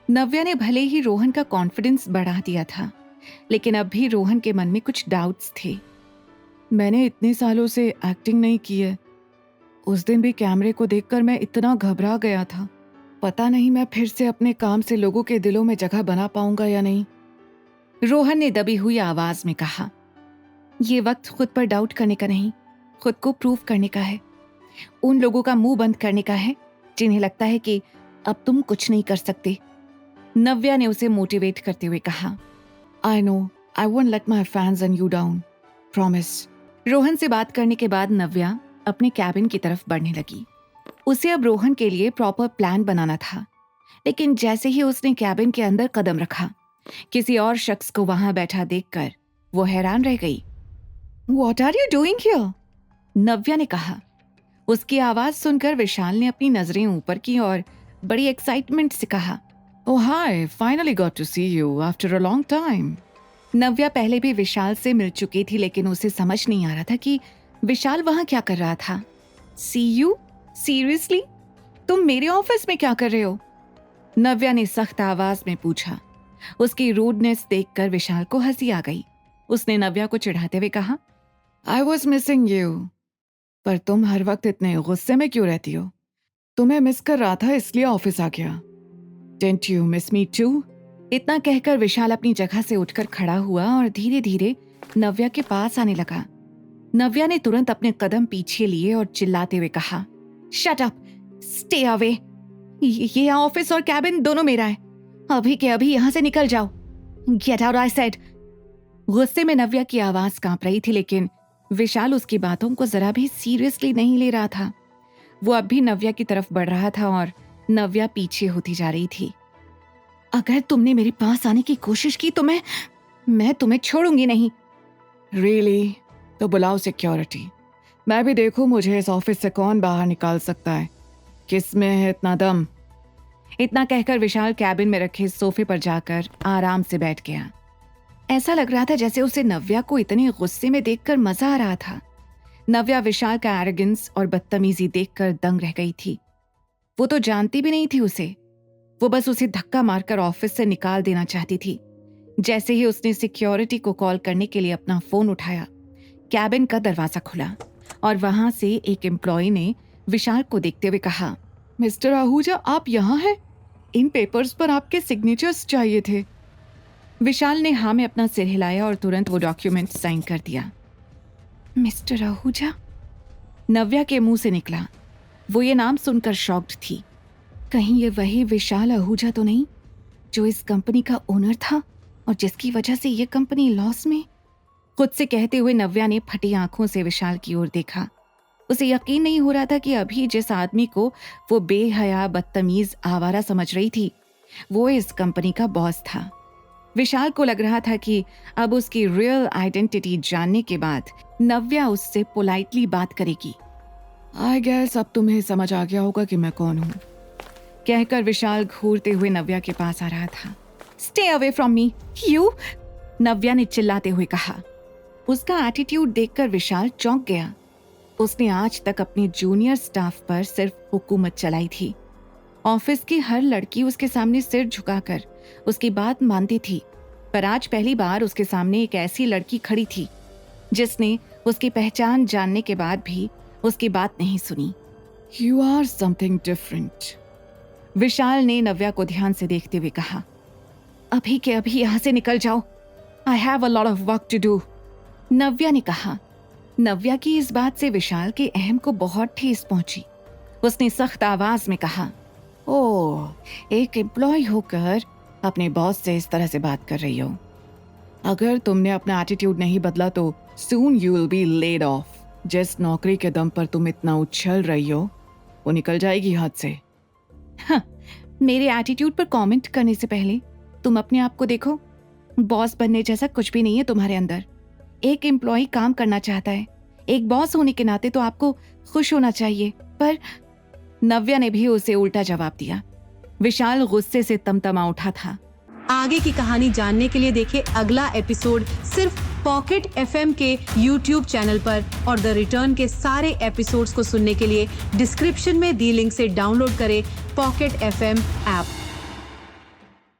नव्या ने भले ही रोहन का कॉन्फिडेंस बढ़ा दिया था, लेकिन अब भी रोहन के मन में कुछ डाउट्स थे। मैंने इतने सालों से एक्टिंग नहीं की है। उस दिन भी कैमरे को देखकर मैं इतना घबरा गया था। पता नहीं मैं फिर से अपने काम से लोगों के दिलों में जगह बना पाऊंगा या नहीं। रोहन ने दबी हुई आवाज में कहा, ये वक्त खुद पर डाउट करने का नहीं, खुद को प्रूव करने का है। उन लोगों का मुंह बंद करने का है जिन्हें लगता है कि अब तुम कुछ नहीं कर सकते। नव्या ने उसे मोटिवेट करते हुए कहा, I know, I won't let my fans and you down, promise. Rohan से बात करने के बाद नव्या अपने कैबिन की तरफ बढ़ने लगी। उसे अब रोहन के लिए प्रॉपर प्लान बनाना था, लेकिन जैसे ही उसने कैबिन के अंदर कदम रखा, किसी और शख्स को वहां बैठा देखकर वो हैरान रह गई। What are you doing here? नव्या ने कहा। उसकी आवाज सुनकर विशाल ने अपनी नजरें ऊपर की और बड़ी एक्साइटमेंट से कहा, Oh hi, finally got to see you after a long time. नव्या पहले भी विशाल से मिल चुकी थी, लेकिन उसे समझ नहीं आ रहा था कि विशाल वहां क्या कर रहा था। See you? Seriously? तुम मेरे ऑफिस में क्या कर रहे हो? नव्या ने सख्त आवाज में पूछा। उसकी रूडनेस देखकर विशाल को हंसी आ गई। उसने नव्या को चिढ़ाते हुए कहा, I was missing you. पर तुम हर वक्त इतने गुस्से में क्यों रहती हो? तुम्हें मिस कर रहा था इसलिए ऑफिस आ गया। Didn't you miss me too? इतना कहकर विशाल अपनी जगह से उठकर खड़ा हुआ और धीरे धीरे नव्या के पास आने लगा। नव्या ने तुरंत अपने कदम पीछे लिए और चिल्लाते हुए कहा, Shut up! Stay away! ये ऑफिस और कैबिन दोनों मेरा है। अभी के अभी यहां से निकल जाओ। Get out, I said! गुस्से में नव्या की आवाज कांप रही थी, लेकिन विशाल उसकी बातों को जरा भी सीरियसली नहीं ले रहा था। वो अब भी नव्या की तरफ बढ़ रहा था और नव्या पीछे होती जा रही थी। अगर तुमने मेरे पास आने की कोशिश की तो मैं तुम्हें छोड़ूंगी नहीं। Really? तो बुलाओ सिक्योरिटी। मैं भी देखूं मुझे इस ऑफिस से कौन बाहर निकाल सकता है। किस में है इतना दम? इतना कहकर विशाल कैबिन में रखे सोफे पर जाकर आराम से बैठ गया। ऐसा लग रहा था जैसे उसे नव्या को इतने गुस्से में देखकर मजा आ रहा था। नव्या विशाल का एरोगेंस और बदतमीजी देखकर दंग रह गई थी। वो तो जानती भी नहीं थी उसे। वो बस उसे धक्का मारकर ऑफिस से निकाल देना चाहती थी। जैसे ही उसने सिक्योरिटी को कॉल करने के लिए अपना फोन उठाया, कैबिन का दरवाजा खुला और वहां से एक एम्प्लॉय ने विशाल को देखते हुए कहा, मिस्टर आहूजा, आप यहाँ हैं? इन पेपर्स पर आपके सिग्नेचर्स चाहिए थे। विशाल ने हाँ में अपना सिर हिलाया और तुरंत वो डॉक्यूमेंट साइन कर दिया। मिस्टर आहूजा? नव्या के मुंह से निकला। वो ये नाम सुनकर शॉक्ड थी। कहीं ये वही विशाल आहूजा तो नहीं जो इस कंपनी का ओनर था और जिसकी वजह से ये कंपनी लॉस में? खुद से कहते हुए नव्या ने फटी आंखों से विशाल की ओर देखा। उसे यकीन नहीं हो रहा था कि अभी जिस आदमी को वो बेहया, बदतमीज, आवारा समझ रही थी, वो इस कंपनी का बॉस था। विशाल को लग रहा था कि अब उसकी रियल आइडेंटिटी जानने के बाद नव्या उससे पोलाइटली बात करेगी। आई गेस अब तुम्हें समझ आ गया होगा कि मैं कौन हूं, कहकर विशाल घूरते हुए नव्या के पास आ रहा था। Stay away from me, you! Navya ने चिल्लाते हुए कहा। उसका एटीट्यूड देखकर विशाल चौंक गया। उसने आज तक अपने जूनियर स्टाफ पर सिर्फ हुकूमत चलाई थी। ऑफिस की हर लड़की उसके सामने सिर झुकाकर उसकी बात मानती थी, पर आज पहली बार उसके सामने एक ऐसी लड़की खड़ी थी जिसने उसकी पहचान जानने के बाद भी उसकी बात नहीं सुनी। You are something different. विशाल ने नव्या को ध्यान से देखते हुए कहा, अभी के अभी यहां से निकल जाओ। I have a lot of work to do. नव्या ने कहा। नव्या की इस बात से विशाल के अहम को बहुत ठेस पहुंची। उसने सख्त आवाज में कहा, ओह, एक एम्प्लॉय होकर अपने बॉस से इस तरह से बात कर रही हो। अगर तुमने अपना एटीट्यूड नहीं बदला तो soon you will be laid off. जिस नौकरी के दम पर तुम इतना उछल रही हो वो निकल जाएगी हाथ से। हाँ, मेरे एटीट्यूड पर कमेंट करने से पहले तुम अपने आप को देखो। बॉस बनने जैसा कुछ भी नहीं है तुम्हारे अंदर। एक एम्प्लॉय काम करना चाहता है, एक बॉस होने के नाते तो आपको खुश होना चाहिए। पर नव्या ने भी उसे उल्टा जवाब दिया। विशाल गुस्से से तमतमा उठा था। आगे की कहानी जानने के लिए देखें अगला एपिसोड सिर्फ पॉकेट एफएम के यूट्यूब चैनल पर, और द रिटर्न के सारे एपिसोड्स को सुनने के लिए डिस्क्रिप्शन में दी लिंक से डाउनलोड करें पॉकेट एफएम ऐप।